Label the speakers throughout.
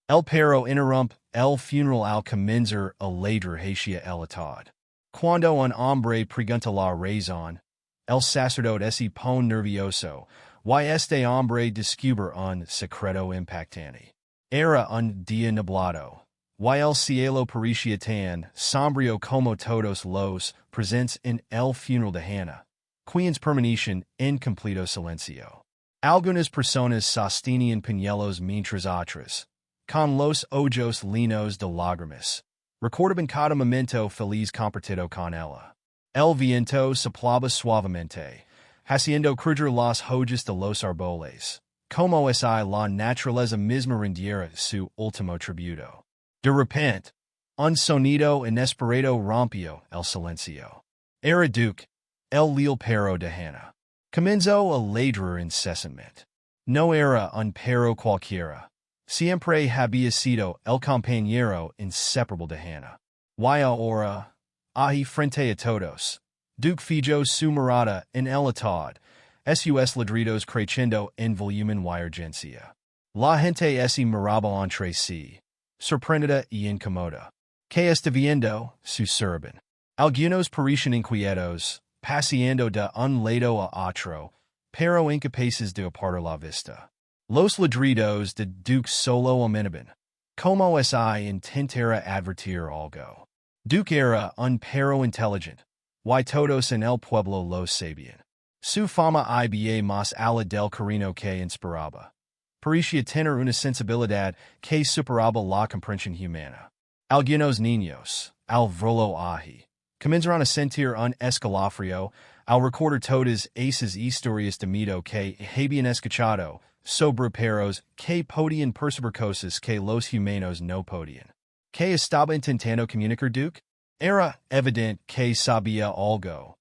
Speaker 1: El Perro interrump el funeral al comenzar a Ladra hacia el Ataúd. Cuando un hombre pregunta la razón, el sacerdote se pone nervioso, y este hombre descubre un secreto impactante. Era un día nublado, y el cielo parecía tan sombrío como todos los presentes en el funeral de Hannah, quienes permanecen en completo silencio. Algunas personas sostenían pañuelos mientras otras, con los ojos llenos de lágrimas, recordaban cada momento feliz compartido con ella. El viento soplaba suavemente, haciendo crujir las hojas de los árboles, como si la naturaleza misma rindiera su último tributo. De repente, un sonido inesperado rompió el silencio. Era Duke, el lil perro de Hannah. Comenzó a ladrar incessantemente. No era un perro cualquiera. Siempre había sido el compañero inseparable de Hannah. Y ahora, ahí frente a todos, Duke fijó su mirada en el Ataúd, sus ladridos creciendo en volumen y urgencia. La gente se miraba entre sí, sorprendida y incómoda. ¿Qué está viendo? Susurraban. Algunos parecían inquietos, paseando de un lado a otro, pero incapaces de apartar la vista. Los ladridos de Duke solo amenaban, como si intentara advertir algo. Duke era un perro inteligente, y todos en el pueblo lo sabían. Su fama iba más allá del cariño que inspiraba. Parecía tener una sensibilidad que superaba la comprensión humana. Algunos niños, al verlo allí, comenzaron a sentir un escalofrío al recordar todas esas historias de miedo que habían escuchado sobre perros que podían percibir cosas que los humanos no podían. ¿Qué estaba intentando comunicar Duke? Era evidente que sabía algo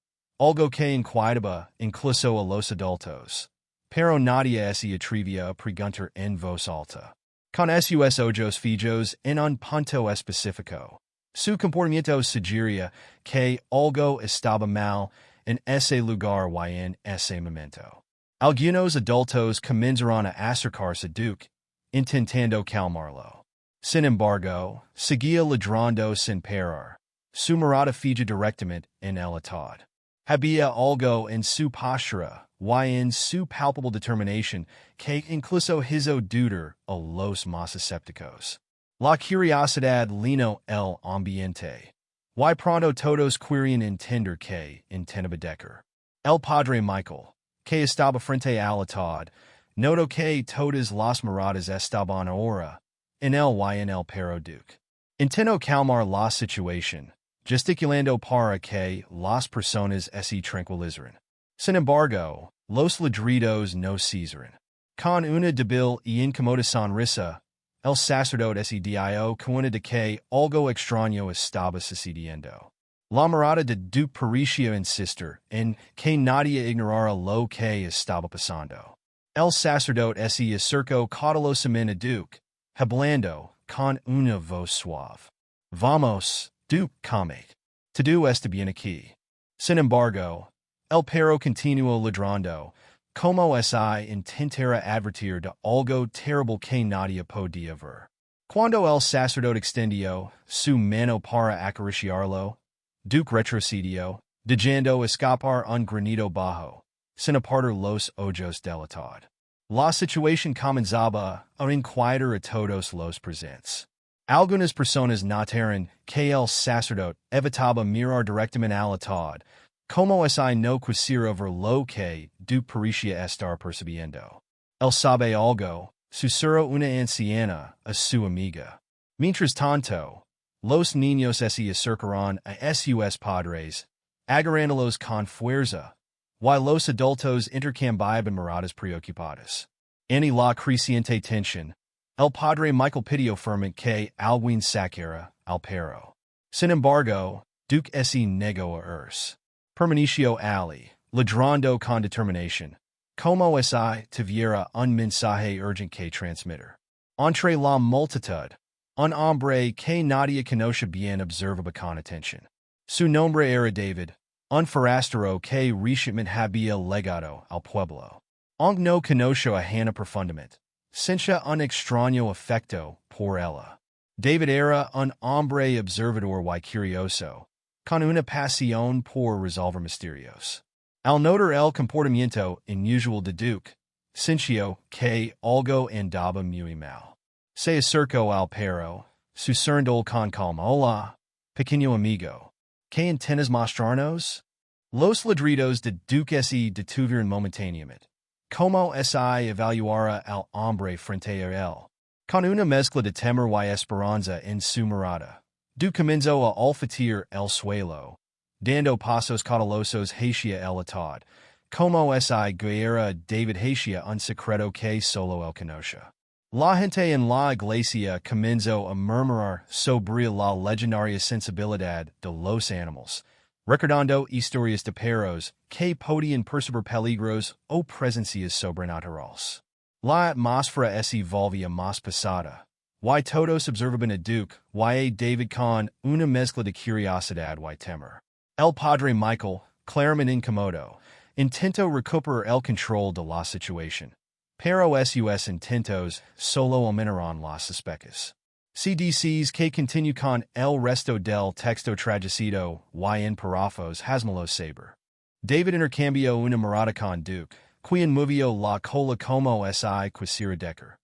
Speaker 1: que inquietaba incluso a los adultos, pero nadie se atrevía a preguntar en voz alta. Con sus ojos fijos en un punto específico, su comportamiento sugería que algo estaba mal en ese lugar y en ese momento. Algunos adultos comenzaron a acercarse a Duke, intentando calmarlo. Sin embargo, seguía ladrando sin parar, su mirada fija directamente en el Ataúd. Había algo en su postura y en su palpable determinación que incluso hizo dudar a los más escépticos. La curiosidad llenó el ambiente, y pronto todos querían entender que intentaba decir. El padre Michael, que estaba frente al Ataúd, notó que todas las miradas estaban ahora en él y en el perro Duke. Intentó calmar la situación, gesticulando para que las personas se tranquilizaran. Sin embargo, los ladridos no cesaron. Con una débil y incómoda sonrisa, el sacerdote se dio cuenta de que algo extraño estaba sucediendo. La mirada de Duke parecía insistir en que nadie ignorara lo que estaba pasando. El sacerdote se acercó cautelosamente a Duke, hablando con una voz suave. Vamos, Duke, come. Todo está bien aquí. Sin embargo, el perro continuó ladrando, como si intentara advertir de algo terrible que nadie podía ver. Cuando el sacerdote extendió su mano para acariciarlo, Duke retrocedió, dejando escapar un granido bajo, sin apartar los ojos del Ataúd. La situación comenzaba a inquietar a todos los presentes. Algunas personas notaron que el sacerdote evitaba mirar directamente al Ataúd, como si no quisiera ver lo que Duke parecía estar percibiendo. Él sabe algo, susurró una anciana a su amiga. Mientras tanto, los niños se acercaron a sus padres, agarrándolos con fuerza, y los adultos intercambiaban miradas preocupadas. En la creciente tensión, el padre Michael pidió firmemente que alguien sacara al perro. Sin embargo, Duke se negó a irse. Permaneció allí, ladrando con determinación, como si tuviera un mensaje urgente que transmitir. Entre la multitud, un hombre que nadie conoce bien observaba con atención. Su nombre era David, un forastero que recientemente había llegado al pueblo. Aunque no conoció a Hannah profundamente, Sentia un extraño efecto, por ella. David era un hombre observador y curioso, con una pasión por resolver misterios. Al notar el comportamiento inusual de Duke, sintió que algo andaba muy mal. Se acercó al perro, susurrando con calma. Hola, pequeño amigo. ¿Qué intentas mostrarnos? Los ladridos de Duke se detuvieron momentáneamente. Como si evaluara al hombre frente a él. Con una mezcla de temor y esperanza en su mirada. Duke comenzó a olfatear el suelo, dando pasos cautelosos hacia el ataúd. Como si guiara David hacia un secreto que solo él conoce. La gente en la iglesia comenzó a murmurar sobre la legendaria sensibilidad de los animales, recordando historias de perros que podían percibir peligros o presencias sobrenaturales. La atmósfera se volvía más pesada, y todos observaban a Duke y a David con una mezcla de curiosidad y temor. El padre Michael, claramente incómodo, intentó recuperar el control de la situación. Pero sus intentos solo aumentaron las sospechas. CDCs que continue con el resto del texto traducido y en párrafos hazmelo saber. David intercambió una mirada con Duke, quien movió la cola como si quisiera decir.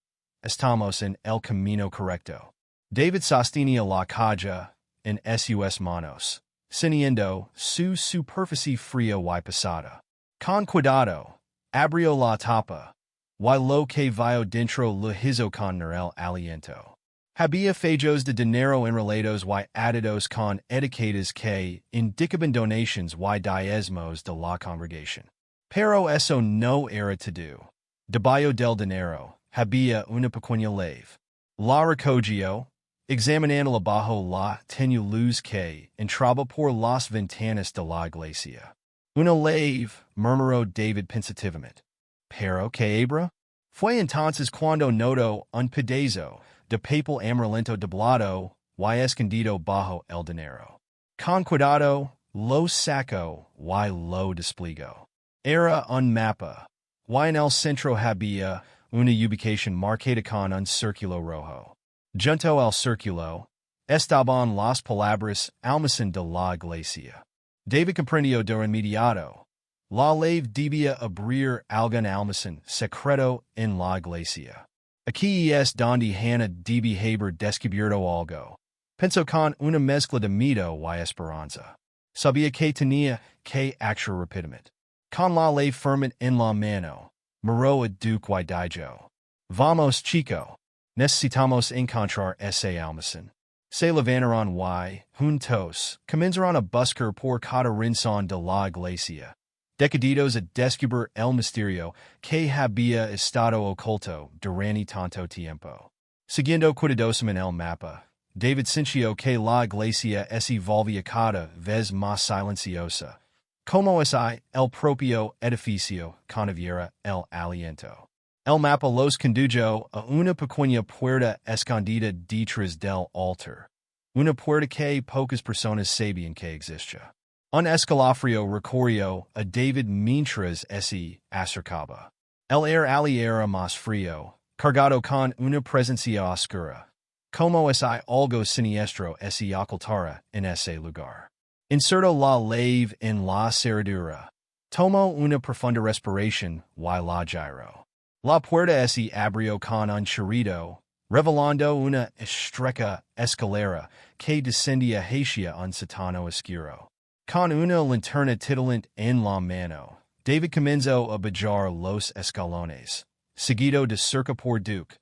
Speaker 1: Estamos en el camino correcto. David sostenía la caja en sus manos, sintiendo su superficie fría y pesada. Con cuidado, abrió la tapa, y lo que vio dentro lo hizo con el aliento. Había fejos de dinero enrolados y atados con etiquetas que indicaban donations y diezmos de la congregación. Pero eso no era todo. Debajo del dinero, había una pequeña lave. La recogió, examinando bajo la tenue luz que entraba por las ventanas de la iglesia. Una lave, murmuró David pensativamente. Pero que hebra? Fue entonces cuando notó un pedazo de papel amarillento doblado y escondido bajo el dinero. Con cuidado, lo sacó y lo desplegó. Era un mapa, y en el centro había una ubicación marcada con un círculo rojo. Junto al círculo, estaban las palabras almacén de la iglesia. David comprendió de inmediato. La lave debía abrir algún almacén secreto en la iglesia. Aquí es donde Hannah debe haber descubierto algo. Pensó con una mezcla de miedo y esperanza. Sabía que tenía que actuar rápidamente. Con la lave firme en la mano, miró a Duke y dijo. Vamos, chico. Necesitamos encontrar ese almacén. Se levantaron y, juntos, comenzaron a buscar por cada rincón de la iglesia. Decididos a descubrir el misterio que había estado oculto durante tanto tiempo. Siguiendo cuidadosamente el mapa, David sintió que la iglesia se volvía cada vez más silenciosa, como si el propio edificio contuviera el aliento. El mapa los condujo a una pequeña puerta escondida detrás del altar, una puerta que pocas personas sabían que existía. Un escalafrio recorrió a David mientras se acercaba. El aire allí era más frío, cargado con una presencia oscura, como si algo siniestro se ocultara en ese lugar. Insertó la lave en la cerradura, tomó una profunda respiración y la giró. La puerta se abrió con un chirrido, revelando una estrecha escalera que descendía hacia un sótano oscuro. Con una linterna titilante en la mano, David comenzó a bajar los escalones, seguido de cerca por Duke,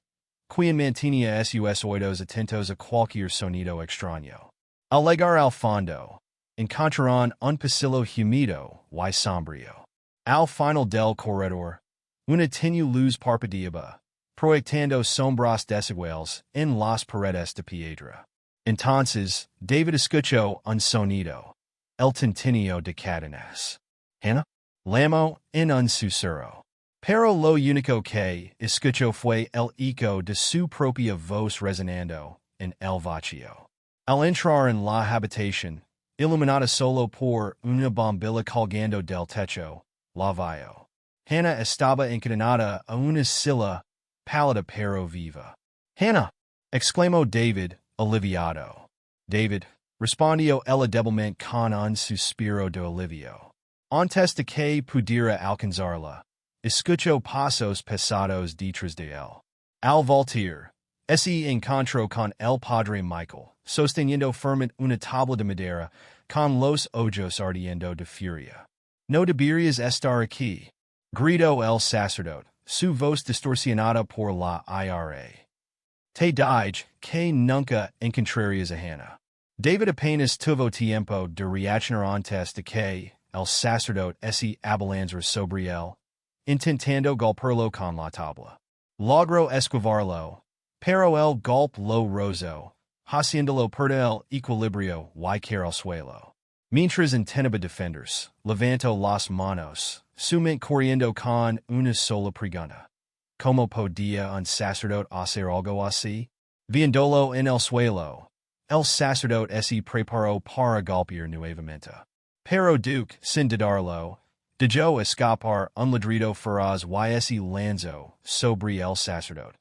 Speaker 1: quien mantenía sus oídos atentos a cualquier sonido extraño. Al llegar al fondo, encontraron un pasillo húmedo y sombrío. Al final del corredor, una tenue luz parpadeaba, proyectando sombras desiguales en las paredes de piedra. Entonces, David escuchó un sonido. El tintinio de cadenas. Hannah? Llamó en un susurro. Pero lo único que escuchó fue el eco de su propia voz resonando en el vacío. Al entrar en la habitación, iluminada solo por una bombilla colgando del techo, la vio. Hannah estaba encadenada a una silla, pallida Perro viva. Hannah! Exclamó David, aliviado. David, respondió ella débilmente con un suspiro de alivio. Antes de que pudiera alcanzarla, escuchó pasos pesados detrás de él. Al voltear, se encontró con el padre Michael, sosteniendo firmemente una tabla de madera, con los ojos ardiendo de furia. No deberías estar aquí, gritó el sacerdote, su voz distorsionada por la ira. Te dije que nunca encontrarías a Hannah. David apenas tuvo tiempo de reaccionar antes de que el sacerdote se abalanzara sobre él, intentando golpearlo con la tabla. Logró esquivarlo, pero el golpe lo rozó, haciéndolo perder el equilibrio y caer al suelo. Mientras intentaba defenderse, levantó las manos, su mente corriendo con una sola pregunta. ¿Cómo podía un sacerdote hacer algo así? Viéndolo en el suelo, el sacerdote se preparó para golpear nuevamente. Pero Duke, sin dudarlo, dejó escapar un ladrido feroz y se lanzó sobre el sacerdote,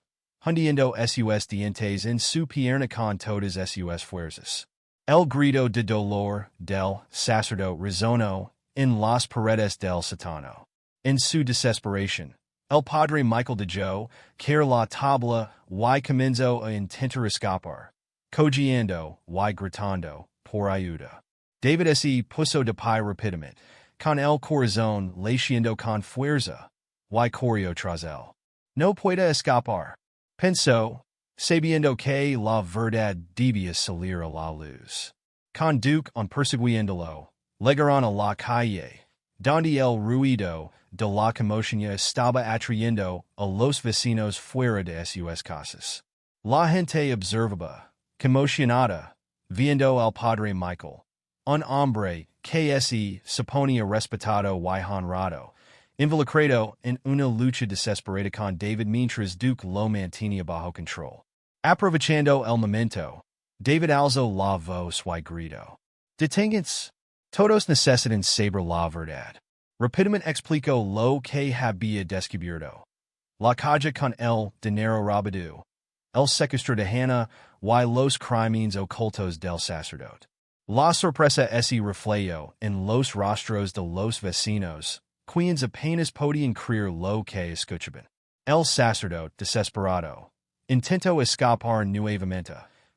Speaker 1: hundiendo sus dientes en su pierna con todas sus fuerzas. El grito de dolor del sacerdote resonó en las paredes del sótano. En su desesperación, el padre Michael dejó caer la tabla y comenzó a intentar escapar, cojeando y gritando por ayuda. David se puso de pie rápidamente, con el corazón latiendo con fuerza, y corrió tras él. No puede escapar, pensó, sabiendo que la verdad debía salir a la luz. Con Duke perseguiéndolo, llegaron a la calle, donde el ruido de la conmoción estaba atrayendo a los vecinos fuera de sus casas. La gente observaba, conmocionada, viendo al padre Michael, un hombre que se suponía respetado y honrado, involucrado en una lucha desesperada con David mientras Duke lo mantenía bajo control. Aprovechando el momento, David alzó la voz y gritó: «Deténganse. Todos necesitan saber la verdad». Rápidamente explicó lo que había descubierto. La caja con el dinero robado, el secuestro de Hannah y los crímenes ocultos del sacerdote. La sorpresa se reflejó en los rostros de los vecinos, quienes apenas podían creer lo que escuchaban. El sacerdote, desesperado, intentó escapar nuevamente,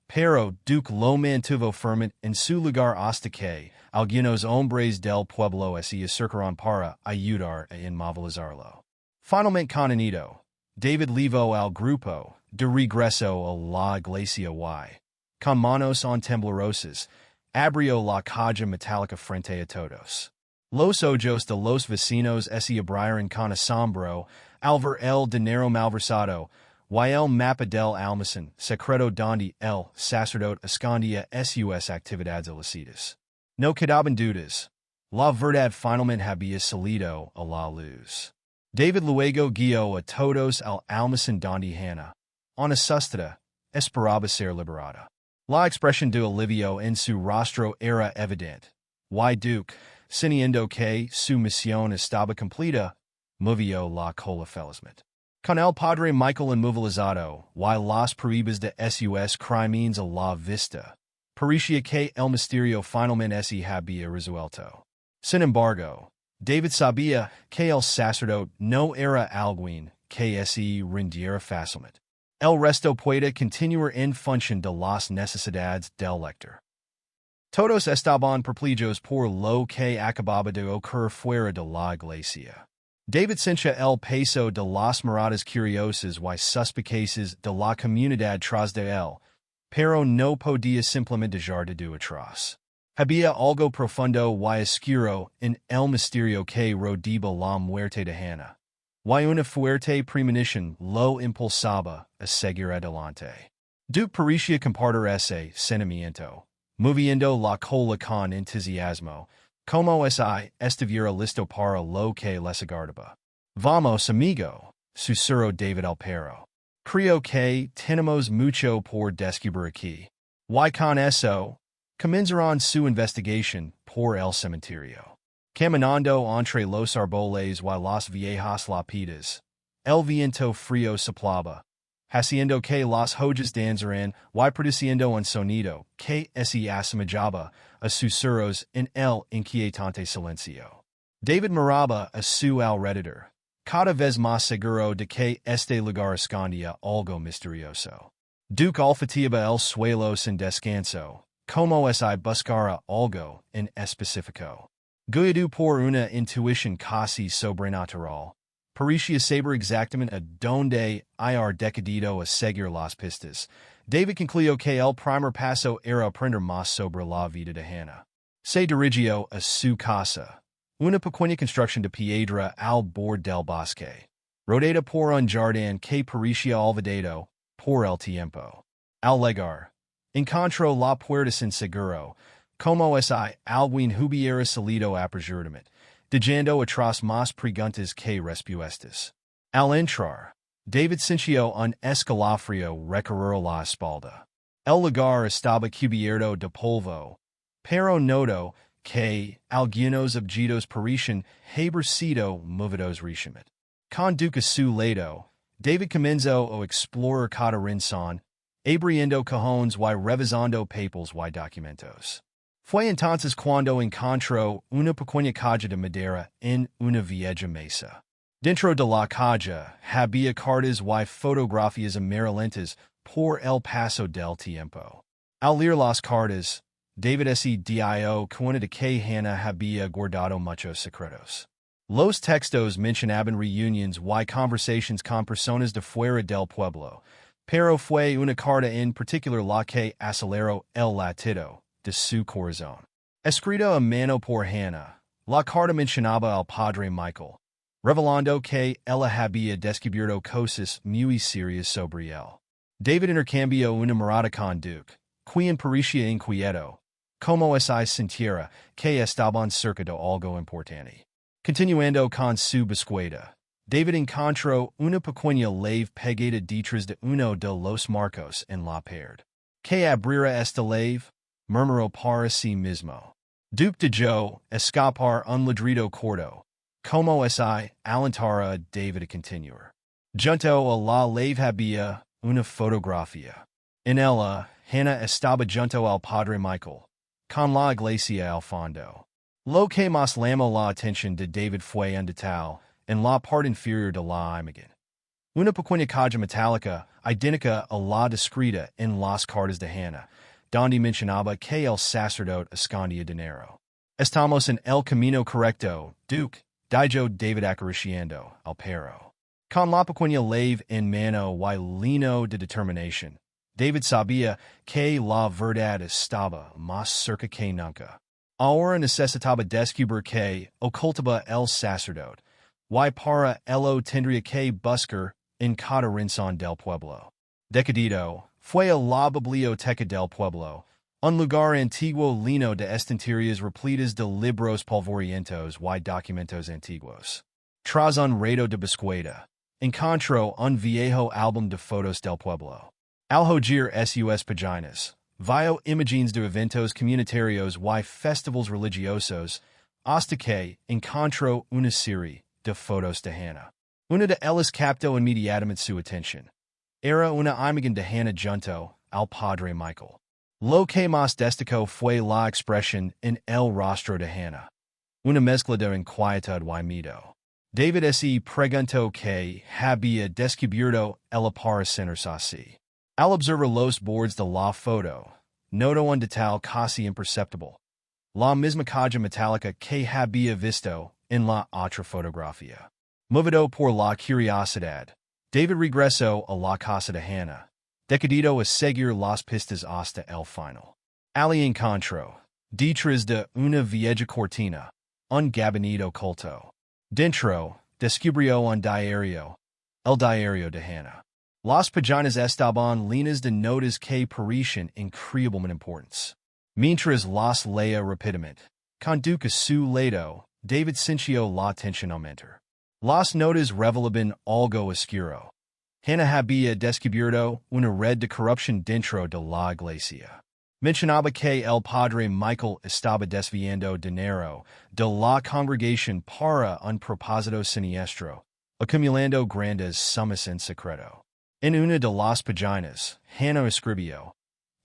Speaker 1: pero Duke lo mantuvo firme en su lugar hasta que algunos hombres del pueblo se acercaron para ayudar a inmovilizarlo. Finalmente conenido, David llevó al grupo de regreso a la iglesia y, con manos temblorosas, abrió la caja metálica frente a todos. Los ojos de los vecinos se abrieron con asombro al ver el dinero malversado y el mapa del almacén secreto donde el sacerdote escondía sus actividades ilícitas. No quedaban dudas. La verdad finalmente había salido a la luz. David luego guió a todos al almacén donde Hannah, una asustada, esperaba ser liberada. La expresión de alivio en su rostro era evidente, y Duke, sintiendo que su misión estaba cumplida, movió la cola felizmente. Con el padre Michael inmovilizado y las pruebas de sus crímenes a la vista, parecía que el misterio finalmente se había resuelto. Sin embargo, David sabía que el sacerdote no era alguien que se rindiera fácilmente. El resto puede continuar en función de las necesidades del lector. Todos estaban perplejos por lo que acababa de ocurrir fuera de la iglesia. David sentía el peso de las miradas curiosas y suspicaces de la comunidad tras de él, pero no podía simplemente dejar de ir atrás. Había algo profundo y oscuro en el misterio que rodeaba la muerte de Hannah, y una fuerte premonición lo impulsaba a seguir adelante. Duke parecía compartir ese sentimiento, moviendo la cola con entusiasmo, como si estuviera listo para lo que les aguardaba. «Vamos, amigo», susurró David al perro. «Creo que tenemos mucho por descubrir aquí. Y con eso, comenzaron su investigación por el cementerio. Caminando entre los árboles y las viejas lápidas, el viento frío soplaba, haciendo que las hojas danzaran, y produciendo un sonido, que se asemejaba a susurros en el inquietante silencio. David miraba a su alrededor, cada vez más seguro de que este lugar escondía algo misterioso. Duke olfateaba el suelo sin descanso, como si buscara algo en específico. Guiado por una intuición casi sobrenatural, parecía saber exactamente a donde ir decidido a seguir las pistas. David concluyó que el primer paso era aprender más sobre la vida de Hannah. Se dirigió a su casa, una pequeña construcción de piedra al borde del bosque, rodeada por un jardín que parecía olvidado por el tiempo. Al llegar, encontró la puerta sin seguro, como si alguien hubiera salido apresuradamente, dejando atrás más preguntas que respuestas. Al entrar, David sintió un escalofrío recorrer la espalda. El lugar estaba cubierto de polvo, pero notó que algunos objetos parecían haber sido movidos recientemente. Con Duke a su lado, David comenzó a explorar cada rincón, abriendo cajones y revisando papeles y documentos. Fue entonces cuando encontró una pequeña caja de madera en una vieja mesa. Dentro de la caja había cartas y fotografías amarillentas por el paso del tiempo. Al leer las cartas, David se dio cuenta de que Hannah había guardado muchos secretos. Los textos mencionaban reuniones y conversaciones con personas de fuera del pueblo, pero fue una carta en particular la que aceleró el latido de su corazón. Escrita a mano por Hannah, la carta mencionaba al padre Michael, revelando que ella había descubierto cosas muy serias sobre él. David intercambió una mirada con Duke, quien parecía inquieto, como si sintiera que estaban cerca de algo importante. Continuando con su búsqueda, David encontró una pequeña llave pegada detrás de uno de los marcos en la pared. ¿Qué abrirá esta llave? Murmuró para sí mismo. Duke dejó escapar un ladrido corto, como si alentara a David a continuar. Junto a la llave había una fotografía. En ella, Hannah estaba junto al padre Michael, con la iglesia al fondo. Lo que más llamó la atención de David fue un detalle en la parte inferior de la imagen. Una pequeña caja metálica idéntica a la descrita en las cartas de Hannah, donde mencionaba que el sacerdote escondía dinero. Estamos en el camino correcto, Duke, dijo David acariciando al perro. Con la pequeña llave en mano y lleno de determinación, David sabía que la verdad estaba más cerca que nunca. Ahora necesitaba descubrir que ocultaba el sacerdote, y para ello tendría que buscar en cada rincón del pueblo. Decidido, fue a la biblioteca del pueblo, un lugar antiguo lleno de estanterías repletas de libros polvorientos y documentos antiguos. Tras un rato de búsqueda, encontró un viejo álbum de fotos del pueblo. Al hogar sus páginas, vio imágenes de eventos comunitarios y festivals religiosos, hasta que encontró una serie de fotos de Hannah. Una de ellas captó inmediatamente su atención. Era una imagen de Hannah junto al padre Michael. Lo que más destacó fue la expresión en el rostro de Hannah. Una mezcla de inquietud y miedo. David se preguntó que había descubierto ella para sentirse así. Al observar los bordes de la foto, notó un detalle casi imperceptible. La misma caja metálica que había visto en la otra fotografía. Movido por la curiosidad, David regresó a la casa de Hannah, decidido a seguir las pistas hasta el final. Ali encontró, detrás de una vieja cortina, un gabinete oculto. Dentro, descubrió un diario, el diario de Hannah. Las páginas estaban llenas de notas que parecían increíblemente importantes. Mientras las leía rápidamente, con Duke a su lado, David sintió la tensión aumentar. Las notas revelaban algo oscuro. Hannah había descubierto una red de corrupción dentro de la iglesia. Mencionaba que el padre Michael estaba desviando dinero de la congregación para un propósito siniestro, acumulando grandes sumas en secreto. En una de las páginas, Hannah escribió,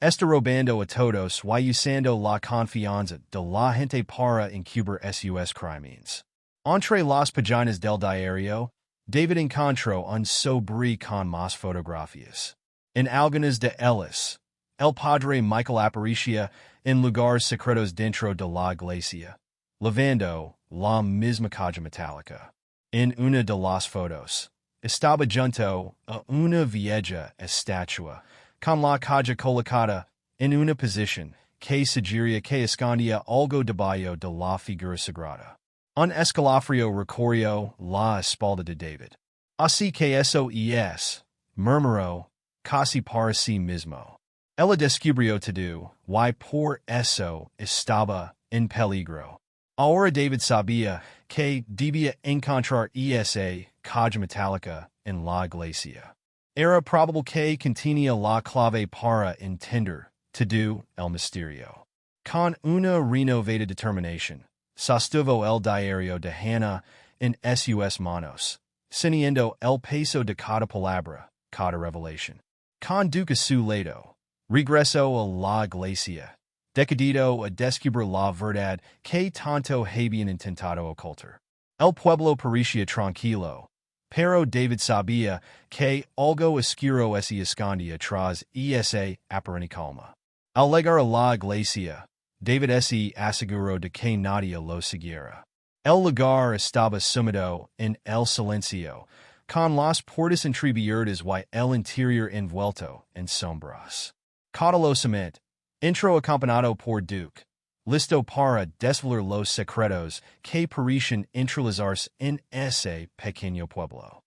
Speaker 1: está robando a todos y usando la confianza de la gente para encubrir sus crímenes. Entre las páginas del diario, David encontró un sobre con más fotografías. En algunas de ellas, el padre Michael aparecía en lugares secretos dentro de la iglesia, lavando la misma caja metálica. En una de las fotos, estaba junto a una vieja estatua, con la caja colocada en una posición que sugería que escondía algo debajo de la figura sagrada. Un escalofrío recorrió la espalda de David. Así que eso es, murmuró, casi para sí mismo. Ella descubrió todo, y por eso estaba en peligro. Ahora David sabía que debía encontrar esa caja metálica en la iglesia. Era probable que contenía la clave para entender todo el misterio. Con una renovada determinación, sostuvo el diario de Hannah en sus manos, sintiendo el peso de cada palabra, cada revelación. Con duque su lado, regresó a la iglesia, decidido a descubrir la verdad que tanto habían intentado ocultar. El pueblo parecía tranquilo, pero David sabía que algo oscuro se escondía tras esa aparente calma. Al llegar a la iglesia, David se aseguró de que nadie lo siguiera. El lugar estaba sumido en el silencio, con las puertas entreabiertas y el interior envuelto en sombras. Cautelosamente, entró acompañado por Duke, listo para desvelar los secretos que parecían entrelazarse en ese pequeño pueblo.